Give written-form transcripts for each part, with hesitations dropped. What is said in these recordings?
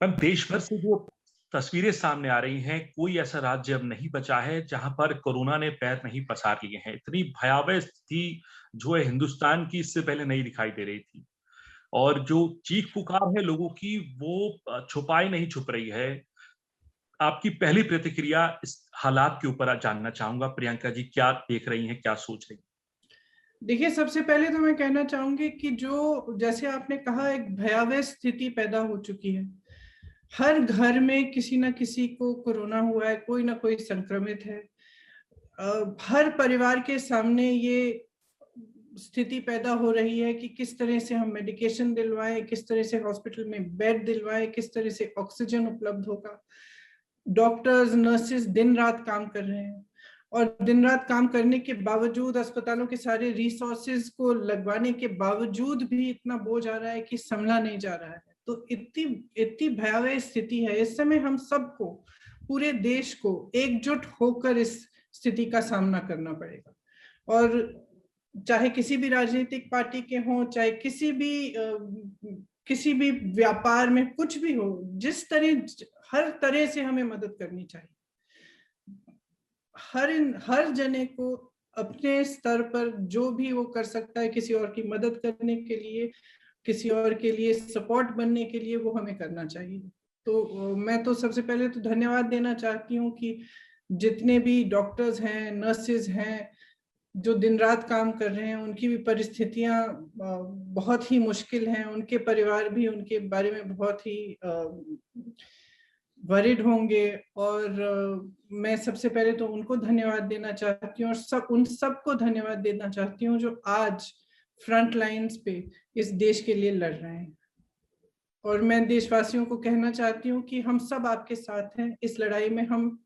Ma'am, देश भर से जो तस्वीरें सामने आ रही हैं, कोई ऐसा राज्य अब नहीं बचा है जहां पर कोरोना ने पैर नहीं पसार लिए हैं। इतनी भयावह स्थिति जो है हिंदुस्तान की, इससे पहले नहीं दिखाई दे रही थी। और जो चीख पुकार है लोगों की, वो छुपाई नहीं छुप रही है। आपकी पहली प्रतिक्रिया इस हालात के ऊपर जानना चाहूंगा। प्रियंका जी, क्या देख रही हैं, क्या सोच रही हैं? देखिए, सबसे पहले तो मैं कहना चाहूंगी कि जो जैसे आपने कहा, एक भयावह स्थिति पैदा हो चुकी है। हर घर में किसी ना किसी को कोरोना हुआ है, कोई ना कोई संक्रमित है। हर परिवार के सामने ये स्थिति पैदा हो रही है कि किस तरह से हम मेडिकेशन दिलवाएं, किस तरह से हॉस्पिटल में बेड दिलवाएं, किस तरह से ऑक्सीजन उपलब्ध होगा। डॉक्टर्स, नर्सेस दिन रात काम कर रहे हैं, और दिन रात काम करने के बावजूद, अस्पतालों के सारे रिसोर्सेज को लगवाने के बावजूद भी इतना बोझ आ रहा है कि संभला नहीं जा रहा है। तो इतनी इतनी भयावह स्थिति है। इस समय हम सबको, पूरे देश को एकजुट होकर इस स्थिति का सामना करना पड़ेगा। और चाहे किसी भी राजनीतिक पार्टी के हों, चाहे किसी भी व्यापार में कुछ भी हो, हर तरह से हमें मदद करनी चाहिए। हर जने को अपने स्तर पर जो भी वो कर सकता है किसी और की मदद करने के लिए, किसी और के लिए सपोर्ट बनने के लिए, वो हमें करना चाहिए। तो मैं तो सबसे पहले तो धन्यवाद देना चाहती हूँ कि जितने भी डॉक्टर्स हैं, नर्सेज हैं, जो दिन रात काम कर रहे हैं, उनकी भी परिस्थितियां बहुत ही मुश्किल हैं। उनके परिवार भी उनके बारे में बहुत ही वरिड होंगे। और मैं सबसे पहले तो उनको धन्यवाद देना चाहती हूँ, और उन सबको धन्यवाद देना चाहती हूँ जो आज फ्रंट लाइंस पे इस देश के लिए लड़ रहे हैं। और मैं देशवासियों को कहना चाहती हूँ कि हम सब आपके साथ हैं। इस लड़ाई में हम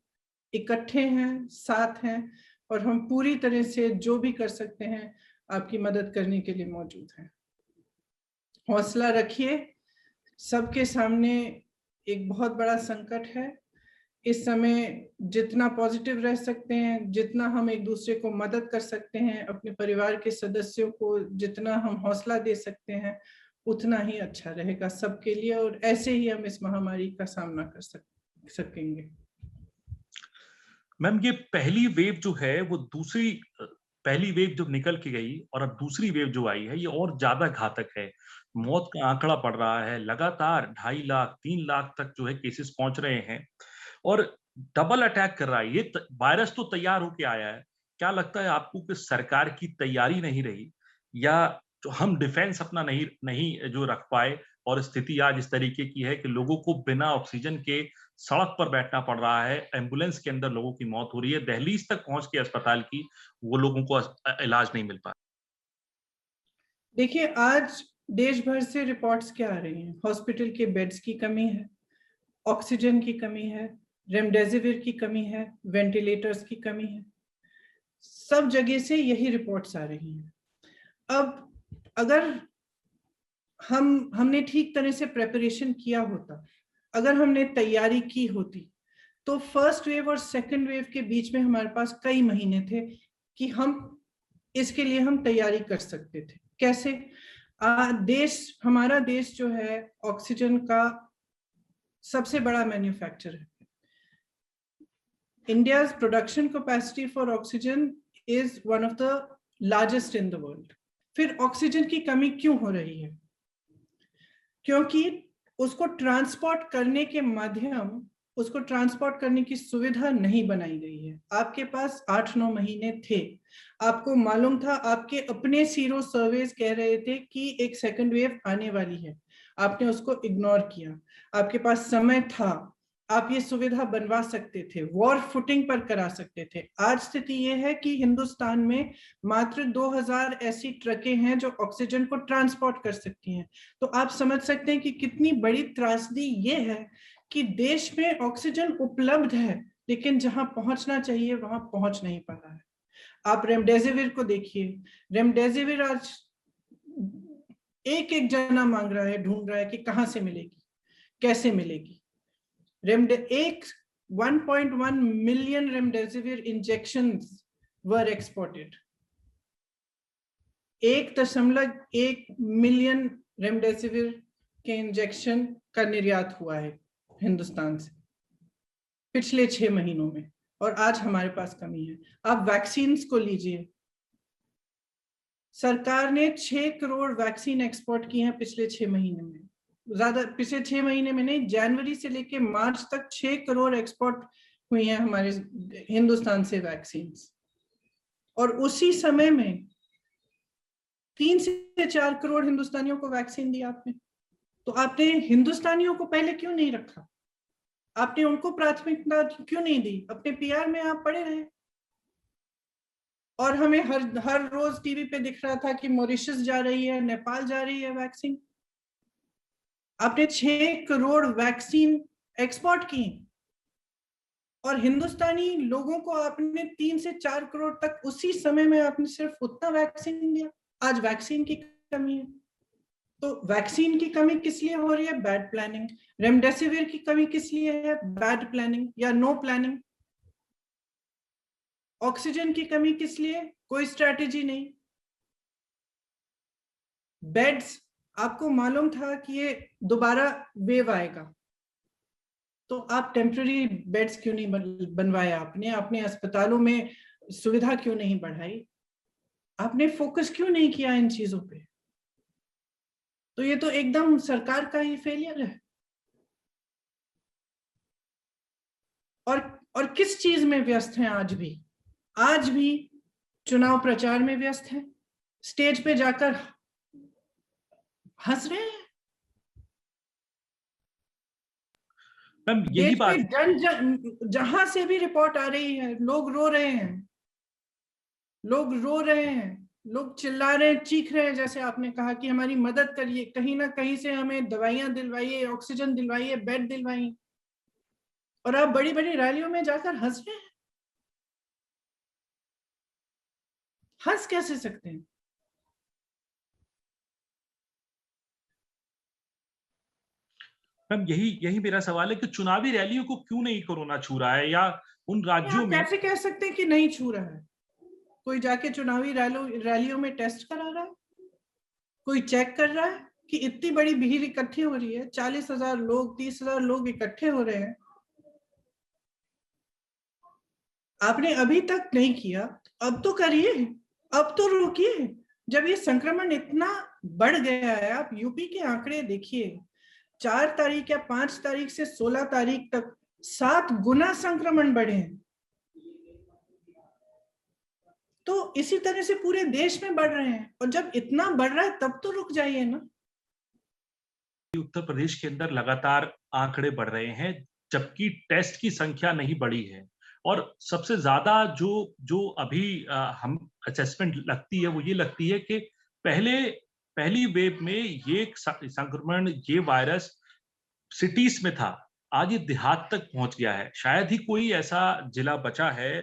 इकट्ठे हैं, साथ हैं, और हम पूरी तरह से जो भी कर सकते हैं आपकी मदद करने के लिए मौजूद हैं। हौसला रखिए। सबके सामने एक बहुत बड़ा संकट है। इस समय जितना पॉजिटिव रह सकते हैं, जितना हम एक दूसरे को मदद कर सकते हैं, अपने परिवार के सदस्यों को जितना हम हौसला दे सकते हैं, उतना ही अच्छा रहेगा सबके लिए। और ऐसे ही हम इस महामारी का सामना कर सकेंगे। मैम, ये पहली वेव जो है वो दूसरी पहली वेव जब निकल के गई और अब दूसरी वेव जो आई है, ये और ज्यादा घातक है। मौत का आंकड़ा बढ़ रहा है लगातार। 2.5 लाख 3 लाख तक जो है केसेस पहुंच रहे हैं, और डबल अटैक कर रहा है। ये वायरस तो तैयार होके आया है। क्या लगता है आपको कि सरकार की तैयारी नहीं रही, या जो हम डिफेंस अपना नहीं नहीं जो रख पाए, और स्थिति आज इस तरीके की है कि लोगों को बिना ऑक्सीजन के सड़क पर बैठना पड़ रहा है, एम्बुलेंस के अंदर लोगों की मौत हो रही है, दहलीज तक पहुंच के अस्पताल की वो लोगों को इलाज नहीं मिल पा देखिए, आज देश भर से रिपोर्ट्स क्या आ रही हैं? हॉस्पिटल के बेड्स की कमी है, ऑक्सीजन की कमी है, रेमडेसिविर की कमी है, वेंटिलेटर्स की कमी है। सब जगह से यही रिपोर्ट्स आ रही हैं। अब अगर हमने ठीक तरह से प्रेपरेशन किया होता, अगर हमने तैयारी की होती, तो फर्स्ट वेव और सेकंड वेव के बीच में हमारे पास कई महीने थे कि हम इसके लिए हम तैयारी कर सकते थे। कैसे? हमारा देश जो है, ऑक्सीजन का सबसे बड़ा मैन्युफैक्चरर है। India's production capacity for oxygen is one of the largest in the world. फिर ऑक्सीजन की कमी क्यों हो रही है? क्योंकि उसको ट्रांसपोर्ट करने के माध्यम, उसको ट्रांसपोर्ट करने की सुविधा नहीं बनाई गई है। आपके पास 8-9 महीने थे, आपको मालूम था, आपके अपने सीरो सर्वेस कह रहे थे कि एक सेकंड वेव आने वाली है, आपने उसको इग्नोर किया। आपके पास समय था, आप ये सुविधा बनवा सकते थे, वॉर फुटिंग पर करा सकते थे। आज स्थिति ये है कि हिंदुस्तान में मात्र 2000 ऐसी ट्रकें हैं जो ऑक्सीजन को ट्रांसपोर्ट कर सकती हैं। तो आप समझ सकते हैं कि कितनी बड़ी त्रासदी ये है कि देश में ऑक्सीजन उपलब्ध है, लेकिन जहां पहुंचना चाहिए वहां पहुंच नहीं पा रहा है। आप रेमडेसिविर को देखिए। रेमडेसिविर आज एक एक जना मांग रहा है, ढूंढ रहा है कि कहां से मिलेगी, कैसे मिलेगी। 1.1 मिलियन रेमडेसिविर इंजेक्शंस वर एक्सपोर्टेड। 1.1 मिलियन रेमडेसिविर के इंजेक्शन का निर्यात हुआ है हिंदुस्तान से पिछले 6 महीनों में, और आज हमारे पास कमी है। आप वैक्सीन को लीजिए, सरकार ने 6 करोड़ वैक्सीन एक्सपोर्ट की हैं पिछले 6 महीने में, ज्यादा पिछले 6 महीने में नहीं, जनवरी से लेके मार्च तक 6 करोड़ एक्सपोर्ट हुई हैं हमारे हिंदुस्तान से वैक्सीन। और उसी समय में 3 से 4 करोड़ हिंदुस्तानियों को वैक्सीन दी आपने। तो आपने हिंदुस्तानियों को पहले क्यों नहीं रखा? आपने उनको प्राथमिकता क्यों नहीं दी? अपने पीआर में आप पड़े रहे, और हमें हर रोज टीवी पे दिख रहा था कि मॉरिशस जा रही है, नेपाल जा रही है वैक्सीन। आपने 6 करोड़ वैक्सीन एक्सपोर्ट की, और हिंदुस्तानी लोगों को आपने 3 से 4 करोड़ तक उसी समय में आपने सिर्फ उतना वैक्सीन दिया। आज वैक्सीन की कमी है। तो वैक्सीन की कमी किस लिए हो रही है? Bad planning. रेमडेसिविर की कमी किस लिए है? बैड प्लानिंग या नो प्लानिंग। ऑक्सीजन की कमी किस लिए? कोई स्ट्रैटेजी नहीं। बेड्स, आपको मालूम था कि ये दोबारा वेव आएगा, तो आप टेम्पररी बेड्स क्यों नहीं बनवाए? आपने अस्पतालों में सुविधा क्यों नहीं बढ़ाई? आपने फोकस क्यों नहीं किया इन चीजों पे? तो ये तो एकदम सरकार का ही फेलियर है। और किस चीज में व्यस्त हैं आज भी? आज भी चुनाव प्रचार में व्यस्त हैं, स्टेज पे जाकर हंस रहे हैं। मैम यही देश बात, में जहां से भी रिपोर्ट आ रही है, लोग रो रहे हैं, लोग रो रहे हैं, लोग चिल्ला रहे हैं, चीख रहे हैं, जैसे आपने कहा कि हमारी मदद करिए, कहीं ना कहीं से हमें दवाइयां दिलवाइए, ऑक्सीजन दिलवाइए, बेड दिलवाइए। और आप बड़ी बड़ी रैलियों में जाकर हंस रहे हैं। हंस कैसे सकते हैं? मैम यही यही मेरा सवाल है कि चुनावी रैलियों को क्यों नहीं कोरोना छू रहा है, या उन राज्यों आप में। कैसे कह सकते हैं कि नहीं छू रहा है? कोई जाके चुनावी रैलियों में टेस्ट करा रहा है? कोई चेक कर रहा है कि इतनी बड़ी भीड़ इकट्ठी हो रही है, 40,000 लोग, 30,000 लोग इकट्ठे हो रहे हैं, आपने अभी तक नहीं किया, अब तो करिए, अब तो रोकिए। जब ये संक्रमण इतना बढ़ गया है, आप यूपी के आंकड़े देखिए, 4 तारीख या 5 तारीख से 16 तारीख तक 7 गुना संक्रमण बढ़े हैं। तो इसी तरह से पूरे देश में बढ़ रहे हैं, और जब इतना बढ़ रहा है तब तो रुक जाइए ना। उत्तर प्रदेश के अंदर लगातार आंकड़े बढ़ रहे हैं, जबकि टेस्ट की संख्या नहीं बढ़ी है। और सबसे ज्यादा जो जो अभी हम असेसमेंट लगती है, वो ये लगती है कि पहले पहली वेव में ये संक्रमण, ये वायरस सिटीज में था, आज ये देहात तक पहुंच गया है। शायद ही कोई ऐसा जिला बचा है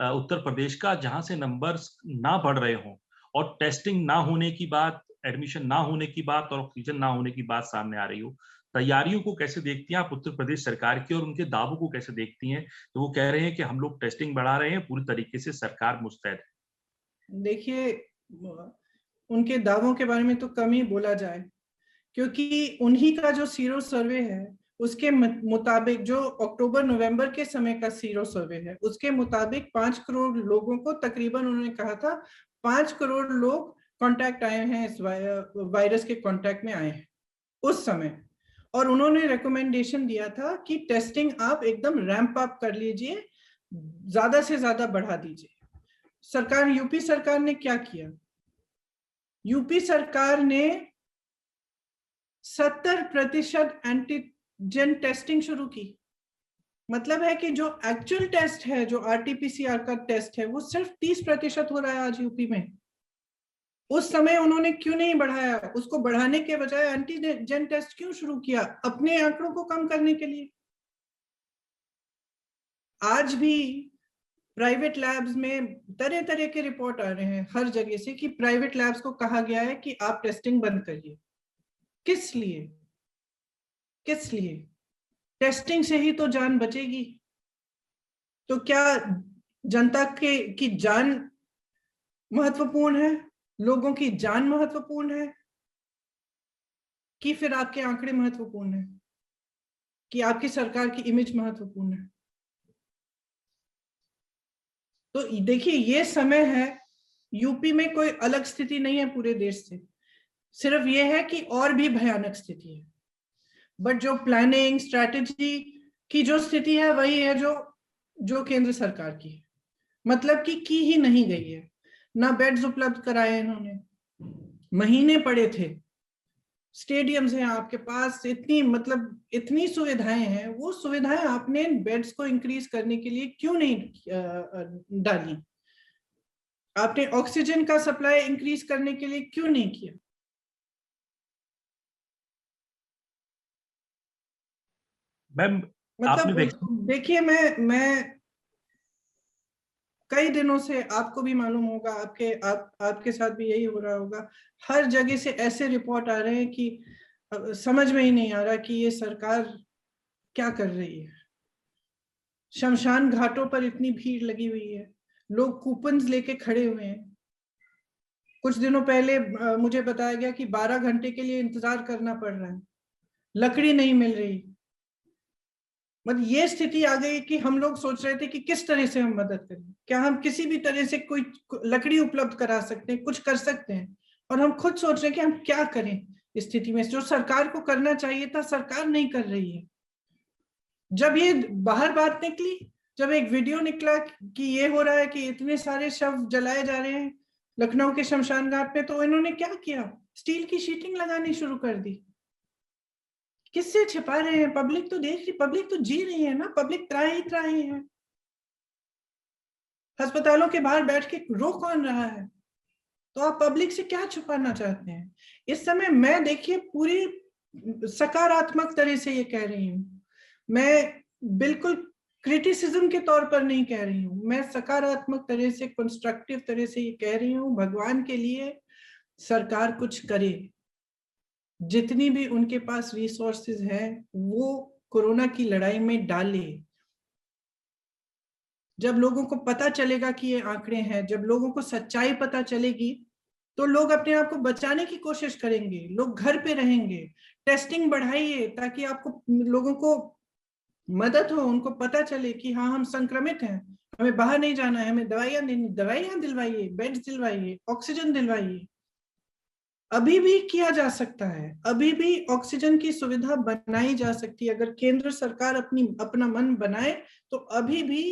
उत्तर प्रदेश का जहां से नंबर्स ना बढ़ रहे हों, और टेस्टिंग ना होने की बात, एडमिशन ना होने की बात, और ऑक्सीजन ना होने की बात सामने आ रही हो। तैयारियों को कैसे देखती हैं आप उत्तर प्रदेश सरकार की, और उनके दावों को कैसे देखती हैं? तो वो कह रहे हैं कि हम लोग टेस्टिंग बढ़ा रहे हैं, पूरी तरीके से सरकार मुस्तैद है। देखिए, उनके दावों के बारे में तो कम ही बोला जाए, क्योंकि उन्हीं का जो सीरो सर्वे है उसके मुताबिक, जो अक्टूबर नवंबर के समय का सीरो सर्वे है, उसके मुताबिक 5 करोड़ लोगों को तकरीबन, उन्होंने कहा था 5 करोड़ लोग कांटेक्ट आए हैं, इस वायरस के कांटेक्ट में आए हैं उस समय। और उन्होंने रिकमेंडेशन दिया था कि टेस्टिंग आप एकदम रैंप अप कर लीजिए, ज्यादा से ज्यादा बढ़ा दीजिए। सरकार, यूपी सरकार ने क्या किया? यूपी सरकार ने 70% एंटीजन टेस्टिंग शुरू की। मतलब है कि जो एक्चुअल टेस्ट है, जो आरटीपीसीआर का टेस्ट है, वो सिर्फ 30% हो रहा है आज यूपी में। उस समय उन्होंने क्यों नहीं बढ़ाया? उसको बढ़ाने के बजाय एंटीजन टेस्ट क्यों शुरू किया? अपने आंकड़ों को कम करने के लिए। आज भी प्राइवेट लैब्स में तरह तरह के रिपोर्ट आ रहे हैं हर जगह से कि प्राइवेट लैब्स को कहा गया है कि आप टेस्टिंग बंद करिए। किस लिए? किस लिए? टेस्टिंग से ही तो जान बचेगी। तो क्या जनता के की जान महत्वपूर्ण है, लोगों की जान महत्वपूर्ण है, कि फिर आपके आंकड़े महत्वपूर्ण है? कि आपकी सरकार की इमेज महत्वपूर्ण है। तो देखिए, ये समय है, यूपी में कोई अलग स्थिति नहीं है पूरे देश से, सिर्फ ये है कि और भी भयानक स्थिति है। बट जो प्लानिंग स्ट्रैटेजी की जो स्थिति है वही है जो जो केंद्र सरकार की है, मतलब कि की ही नहीं गई है। ना बेड्स उपलब्ध कराए इन्होंने, महीने पड़े थे। स्टेडियम्स हैं आपके पास, इतनी मतलब इतनी सुविधाएं हैं, वो सुविधाएं आपने बेड्स को इंक्रीज करने के लिए क्यों नहीं डाली? आपने ऑक्सीजन का सप्लाई इंक्रीज करने के लिए क्यों नहीं किया? मैम, आपने मतलब देखिए, मैं कई दिनों से, आपको भी मालूम होगा, आपके साथ भी यही हो रहा होगा, हर जगह से ऐसे रिपोर्ट आ रहे हैं कि समझ में ही नहीं आ रहा कि ये सरकार क्या कर रही है। शमशान घाटों पर इतनी भीड़ लगी हुई है, लोग कूपन्स लेके खड़े हुए हैं। कुछ दिनों पहले मुझे बताया गया कि 12 घंटे के लिए इंतजार करना पड़ रहा है, लकड़ी नहीं मिल रही। मतलब ये स्थिति आ गई कि हम लोग सोच रहे थे कि किस तरह से हम मदद करें, क्या हम किसी भी तरह से कोई लकड़ी उपलब्ध करा सकते हैं, कुछ कर सकते हैं। और हम खुद सोच रहे हैं कि हम क्या करें इस स्थिति में, जो सरकार को करना चाहिए था सरकार नहीं कर रही है। जब ये बाहर बात निकली, जब एक वीडियो निकला कि ये हो रहा है कि इतने सारे शव जलाए जा रहे हैं लखनऊ के शमशान घाट पे, तो इन्होंने क्या किया? स्टील की शीटिंग लगानी शुरू कर दी। किससे छिपा रहे हैं? पब्लिक तो देख रही, पब्लिक तो जी रही है ना, पब्लिक त्राही है। अस्पतालों के बाहर बैठ के रो कौन रहा है? तो आप पब्लिक से क्या छुपाना चाहते हैं? इस समय मैं, देखिए, पूरी सकारात्मक तरह से ये कह रही हूँ, मैं बिल्कुल क्रिटिसिज्म के तौर पर नहीं कह रही हूँ, मैं सकारात्मक तरह से, कंस्ट्रक्टिव तरह से ये कह रही हूँ, भगवान के लिए सरकार कुछ करे। जितनी भी उनके पास रिसोर्सेज हैं वो कोरोना की लड़ाई में डाले। जब लोगों को पता चलेगा कि ये आंकड़े हैं, जब लोगों को सच्चाई पता चलेगी, तो लोग अपने आप को बचाने की कोशिश करेंगे, लोग घर पे रहेंगे। टेस्टिंग बढ़ाइए ताकि आपको, लोगों को मदद हो, उनको पता चले कि हाँ, हम संक्रमित हैं, हमें बाहर नहीं जाना है, हमें दवाइयां दिलवाइए, बेड्स दिलवाइए, ऑक्सीजन दिलवाइए। अभी भी किया जा सकता है, अभी भी ऑक्सीजन की सुविधा बनाई जा सकती है। अगर केंद्र सरकार अपना मन बनाए तो अभी भी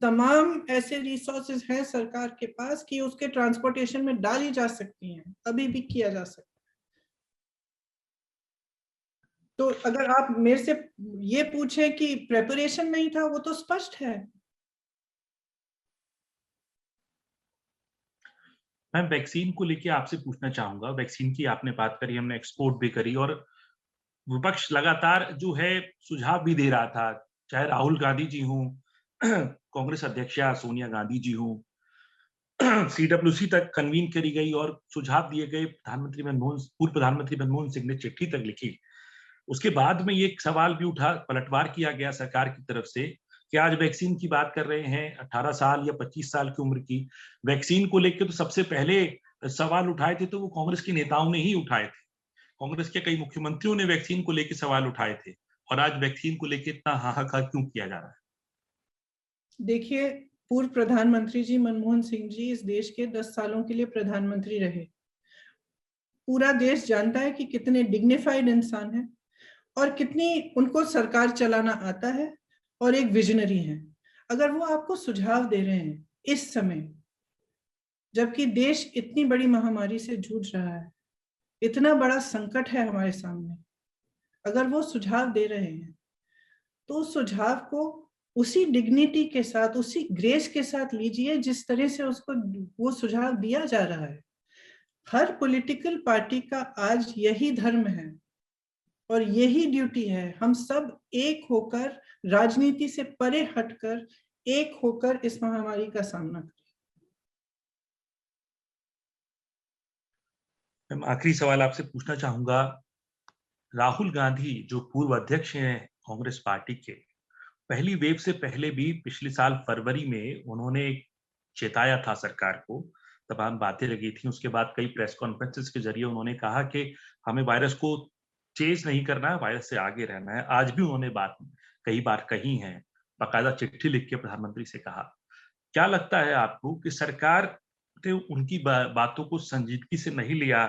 तमाम ऐसे रिसोर्सेज हैं सरकार के पास कि उसके ट्रांसपोर्टेशन में डाली जा सकती हैं, अभी भी किया जा सकता है। तो अगर आप मेरे से ये पूछें कि प्रेपरेशन नहीं था, वो तो स्पष्ट है। मैं वैक्सीन को लेके आपसे पूछना चाहूंगा। वैक्सीन की आपने बात करी, हमने एक्सपोर्ट भी करी, और विपक्ष लगातार जो है सुझाव भी दे रहा था, चाहे राहुल गांधी जी हों, कांग्रेस अध्यक्षा सोनिया गांधी जी हों, सीडब्ल्यूसी तक कन्वीन करी गई और सुझाव दिए गए। पूर्व प्रधानमंत्री मनमोहन सिंह ने चिट्ठी तक लिखी। उसके बाद में ये सवाल भी उठा, पलटवार किया गया सरकार की तरफ से कि आज वैक्सीन की बात कर रहे हैं, 18 साल या 25 साल की उम्र की वैक्सीन को लेकर तो सबसे पहले सवाल उठाए थे तो वो कांग्रेस के नेताओं ने ही उठाए थे। कांग्रेस के कई मुख्यमंत्रियों ने वैक्सीन को लेकर सवाल उठाए थे, और आज वैक्सीन को लेकर इतना हाहाकार क्यों किया जा रहा है? देखिए, पूर्व प्रधानमंत्री जी मनमोहन सिंह जी इस देश के 10 सालों के लिए प्रधानमंत्री रहे। पूरा देश जानता है कि कितने डिग्निफाइड इंसान हैं और कितनी उनको सरकार चलाना आता है, और एक विजनरी हैं। अगर वो आपको सुझाव दे रहे हैं इस समय, जबकि देश इतनी बड़ी महामारी से जूझ रहा है, इतना बड़ा संकट है हमारे सामने, अगर वो सुझाव दे रहे हैं तो उस सुझाव को उसी डिग्निटी के साथ, उसी ग्रेस के साथ लीजिए जिस तरह से उसको वो सुझाव दिया जा रहा है। हर पॉलिटिकल पार्टी का आज यही धर्म है और यही ड्यूटी है, हम सब एक होकर, राजनीति से परे हटकर एक होकर इस महामारी का सामना करें। मैं आखिरी सवाल आपसे पूछना चाहूंगा। राहुल गांधी जो पूर्व अध्यक्ष हैं कांग्रेस पार्टी के, पहली वेव से पहले भी पिछले साल फरवरी में उन्होंने एक चेताया था सरकार को, तमाम बातें लगी थी। उसके बाद कई प्रेस कॉन्फ्रेंसेस के जरिए उन्होंने कहा कि हमें वायरस को चेज नहीं करना है, वायरस से आगे रहना है। आज भी उन्होंने बात कई बार कही है, बाकायदा चिट्ठी लिख के प्रधानमंत्री से कहा। क्या लगता है आपको कि सरकार ने उनकी बातों को संजीदगी से नहीं लिया?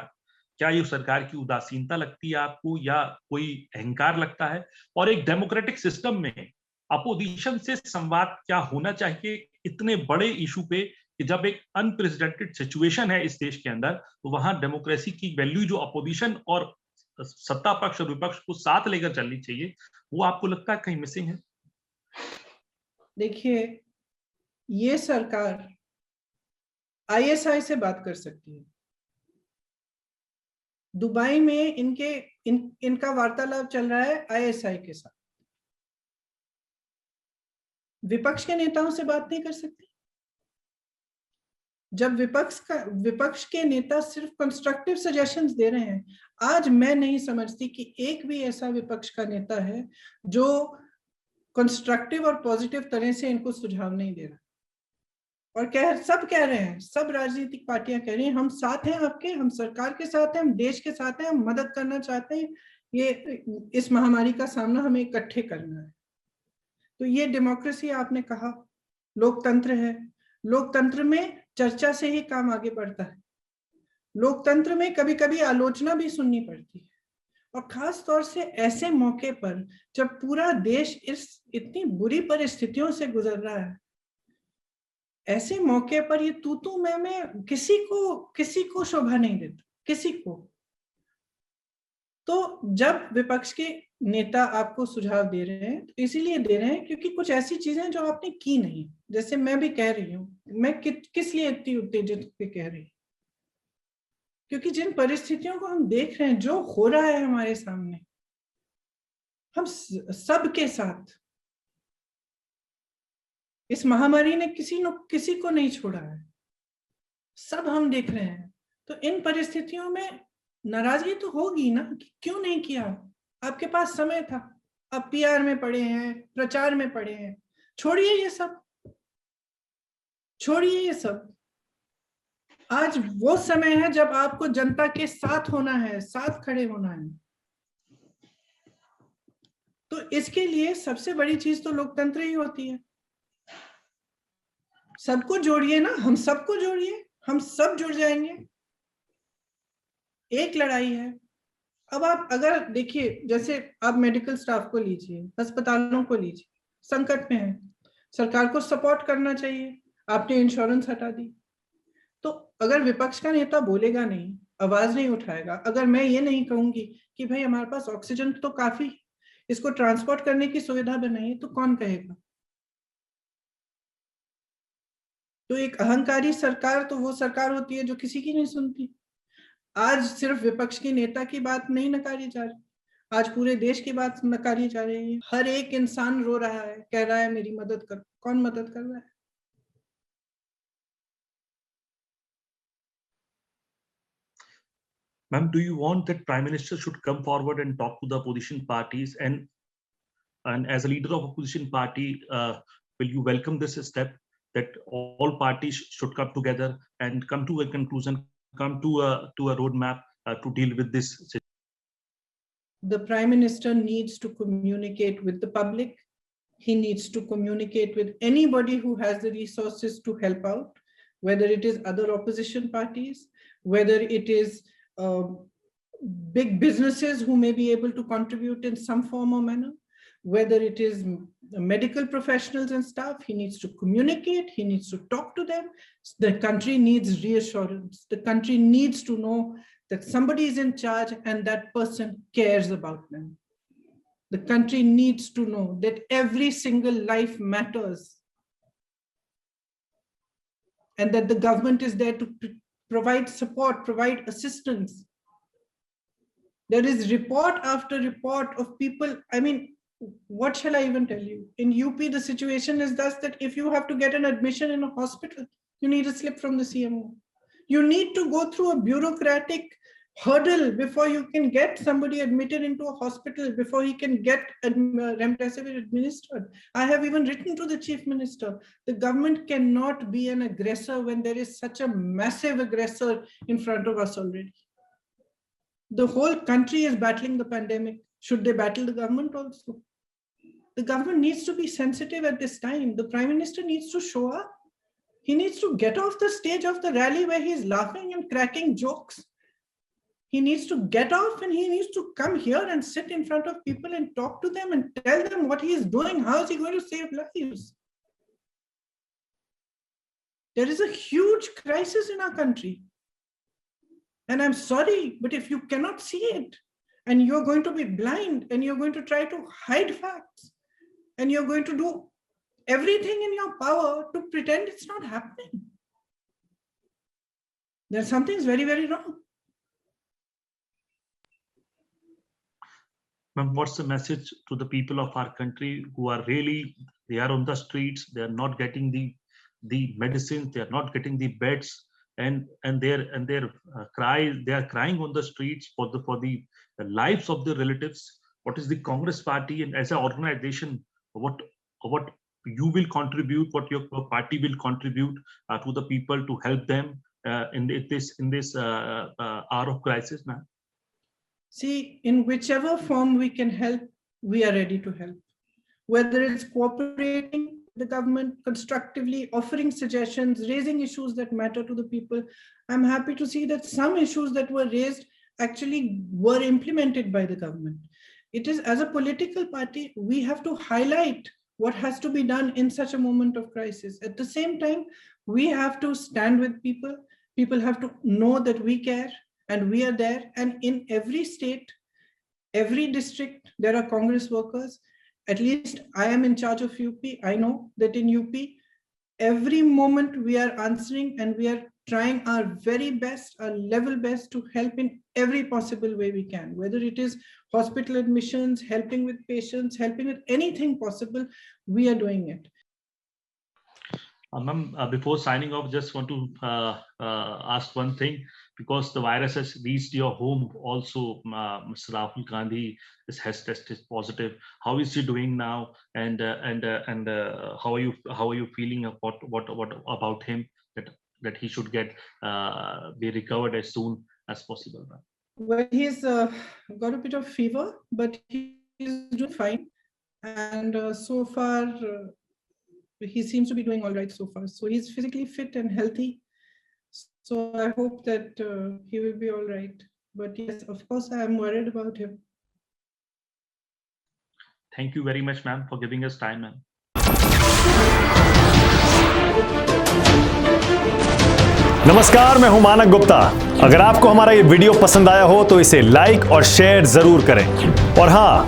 क्या ये सरकार की उदासीनता लगती है आपको या कोई अहंकार लगता है? और एक डेमोक्रेटिक सिस्टम में अपोजिशन से संवाद क्या होना चाहिए इतने बड़े इशू पे कि जब एक अनप्रेसिडेंटेड सिचुएशन है इस देश के अंदर, तो वहां डेमोक्रेसी की वैल्यू जो अपोजिशन और सत्ता पक्ष और विपक्ष को साथ लेकर चलनी चाहिए, वो आपको लगता है कहीं मिसिंग है? देखिए, ये सरकार आईएसआई से बात कर सकती है। दुबई में इनका वार्तालाप चल रहा है आईएसआई के साथ। विपक्ष के नेताओं से बात नहीं कर सकती? जब विपक्ष के नेता सिर्फ कंस्ट्रक्टिव सजेशंस दे रहे हैं, आज मैं नहीं समझती कि एक भी ऐसा विपक्ष का नेता है जो कंस्ट्रक्टिव और पॉजिटिव तरह से इनको सुझाव नहीं दे रहा। और सब कह रहे हैं, सब राजनीतिक पार्टियां कह रही हैं, हम साथ हैं आपके, हम सरकार के साथ हैं, हम देश के साथ हैं, हम मदद करना चाहते हैं, ये इस महामारी का सामना हमें इकट्ठे करना है। तो ये डेमोक्रेसी आपने कहा, लोकतंत्र है। लोकतंत्र में चर्चा से ही काम आगे बढ़ता है। लोकतंत्र में कभी कभी आलोचना भी सुननी पड़ती है, और खास तौर से ऐसे मौके पर जब पूरा देश इतनी बुरी परिस्थितियों से गुजर रहा है, ऐसे मौके पर ये तू मैं किसी को शोभा नहीं देता, किसी को। तो जब विपक्ष के नेता आपको सुझाव दे रहे हैं, तो इसीलिए दे रहे हैं क्योंकि कुछ ऐसी चीजें जो आपने की नहीं। जैसे मैं भी कह रही हूँ, मैं किस लिए इतनी उत्तेजित पे कह रही हूँ, क्योंकि जिन परिस्थितियों को हम देख रहे हैं, जो हो रहा है हमारे सामने, हम सबके साथ, इस महामारी ने किसी को नहीं छोड़ा है, सब हम देख रहे हैं। तो इन परिस्थितियों में नाराजगी तो होगी ना, कि क्यों नहीं किया? आपके पास समय था, आप पीआर में पड़े हैं, प्रचार में पड़े हैं, छोड़िए ये सब, छोड़िए ये सब। आज वो समय है जब आपको जनता के साथ होना है, साथ खड़े होना है। तो इसके लिए सबसे बड़ी चीज तो लोकतंत्र ही होती है। सबको जोड़िए ना, हम सबको जोड़िए, हम सब जुड़ जाएंगे। एक लड़ाई है। अब आप अगर देखिए, जैसे आप मेडिकल स्टाफ को लीजिए, अस्पतालों को लीजिए, संकट में है, सरकार को सपोर्ट करना चाहिए, आपने इंश्योरेंस हटा दी। तो अगर विपक्ष का नेता बोलेगा नहीं, आवाज नहीं उठाएगा, अगर मैं ये नहीं कहूंगी कि भाई हमारे पास ऑक्सीजन तो काफी, इसको ट्रांसपोर्ट करने की सुविधा बनाइए, तो कौन कहेगा? तो एक अहंकारी सरकार तो वो सरकार होती है जो किसी की नहीं सुनती। आज सिर्फ विपक्ष के नेता की बात नहीं नकारी जा रही, आज पूरे देश की बात नकारी जा रही है। हर एक इंसान रो रहा है, कह रहा है मेरी मदद कर। कौन मदद कर रहा है? Ma'am, do you want that Prime Minister should come forward and talk to the opposition parties? And as a leader of opposition party, will you welcome this step that all parties should come together and come to a conclusion, come to a roadmap to deal with this situation? The Prime Minister needs to communicate with the public. He needs to communicate with anybody who has the resources to help out, whether it is other opposition parties, whether it is big businesses who may be able to contribute in some form or manner, whether it is medical professionals and staff. He needs to communicate, he needs to talk to them. The country needs reassurance. The country needs to know that somebody is in charge and that person cares about them. The country needs to know that every single life matters and that the government is there to provide support, provide assistance. There is report after report of people. I mean, what shall I even tell you? In UP, the situation is thus that if you have to get an admission in a hospital, you need a slip from the CMO. You need to go through a bureaucratic hurdle before you can get somebody admitted into a hospital, before he can get remdesivir administered. I have even written to the Chief Minister. The government cannot be an aggressor when there is such a massive aggressor in front of us already. The whole country is battling the pandemic. Should they battle the government also? The government needs to be sensitive at this time. The Prime Minister needs to show up. He needs to get off the stage of the rally where he's laughing and cracking jokes. He needs to get off and he needs to come here and sit in front of people and talk to them and tell them what he is doing. How is he going to save lives? There is a huge crisis in our country. And I'm sorry, but if you cannot see it and you're going to be blind and you're going to try to hide facts and you're going to do everything in your power to pretend it's not happening, then something's very, very wrong. Ma'am, what's the message to the people of our country who are really, they are on the streets, they are not getting the medicines, they are not getting the beds, and they are crying on the streets for the lives of their relatives? What is the Congress Party and as an organization, what you will contribute, what your party will contribute to the people to help them in this hour of crisis, ma'am? See, in whichever form we can help, we are ready to help. Whether it's cooperating with the government, constructively offering suggestions, raising issues that matter to the people. I'm happy to see that some issues that were raised actually were implemented by the government. It is, as a political party, we have to highlight what has to be done in such a moment of crisis. At the same time, we have to stand with people. People have to know that we care and we are there. And in every state, every district, there are Congress workers. At least I am in charge of UP. I know that in UP, every moment we are answering and we are trying our very best, our level best to help in every possible way we can, whether it is hospital admissions, helping with patients, helping with anything possible, we are doing it. Ma'am, before signing off, just want to ask one thing, because the virus has reached your home also. Mr. Rahul Gandhi has tested positive. How is he doing now? And how are you feeling about what about him, that he should be recovered as soon as possible, ma'am? Well, he's got a bit of fever, but he's doing fine. And so far, he seems to be doing all right so far. So he's physically fit and healthy. So I hope that he will be all right. But yes, of course, I am worried about him. Thank you very much, ma'am, for giving us time, ma'am. नमस्कार, मैं हूं मानक गुप्ता। अगर आपको हमारा ये video पसंद आया हो तो इसे लाइक और शेयर जरूर करें, और हां,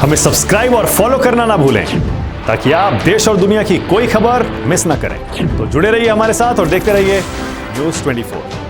हमें सब्सक्राइब और फॉलो करना ना भूलें, ताकि आप देश और दुनिया की कोई खबर मिस ना करें। तो जुड़े रहिए हमारे साथ और देखते रहिए News 24।